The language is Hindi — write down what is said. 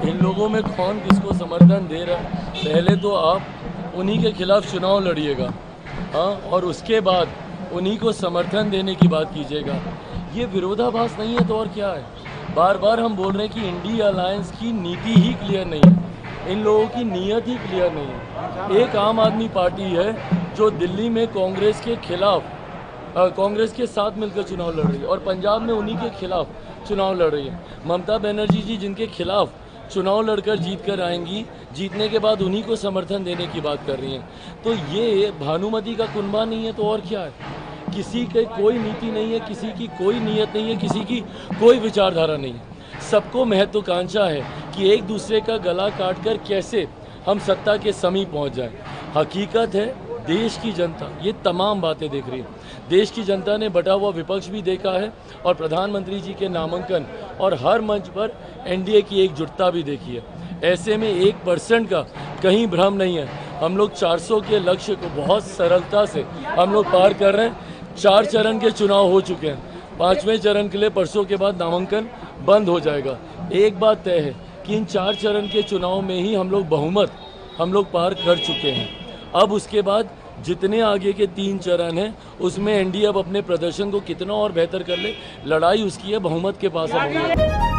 इन लोगों में कौन किसको समर्थन दे रहा है, पहले तो आप उन्हीं के खिलाफ चुनाव लड़िएगा, हाँ, और उसके बाद उन्हीं को समर्थन देने की बात कीजिएगा। ये विरोधाभास नहीं है तो और क्या है। बार बार हम बोल रहे हैं कि इंडिया अलायंस की नीति ही क्लियर नहीं है, इन लोगों की नीयत ही क्लियर नहीं है। एक आम आदमी पार्टी है जो दिल्ली में कांग्रेस के खिलाफ कांग्रेस के साथ मिलकर चुनाव लड़ रही है और पंजाब में उन्हीं के खिलाफ चुनाव लड़ रही है। ममता बनर्जी जी जिनके खिलाफ चुनाव लड़कर जीत कर आएंगी, जीतने के बाद उन्हीं को समर्थन देने की बात कर रही हैं। तो ये भानुमति का कुनबा नहीं है तो और क्या है। किसी के कोई नीति नहीं है, किसी की कोई नीयत नहीं है, किसी की कोई विचारधारा नहीं है। सबको महत्वाकांक्षा है कि एक दूसरे का गला काटकर कैसे हम सत्ता के समीप पहुंच जाएं। हकीकत है देश की जनता ये तमाम बातें देख रही है। देश की जनता ने बटा हुआ विपक्ष भी देखा है और प्रधानमंत्री जी के नामांकन और हर मंच पर एनडीए की एकजुटता भी देखी है। ऐसे में 1% का कहीं भ्रम नहीं है। हम लोग 400 के लक्ष्य को बहुत सरलता से हम लोग पार कर रहे हैं। 4 चरण के चुनाव हो चुके हैं, 5वें चरण के लिए परसों के बाद नामांकन बंद हो जाएगा। एक बात तय है कि इन 4 चरण के चुनाव में ही हम लोग बहुमत हम लोग पार कर चुके हैं। अब उसके बाद जितने आगे के 3 चरण हैं उसमें एनडीए अब अपने प्रदर्शन को कितना और बेहतर कर ले, लड़ाई उसकी है बहुमत के पास अब होगी।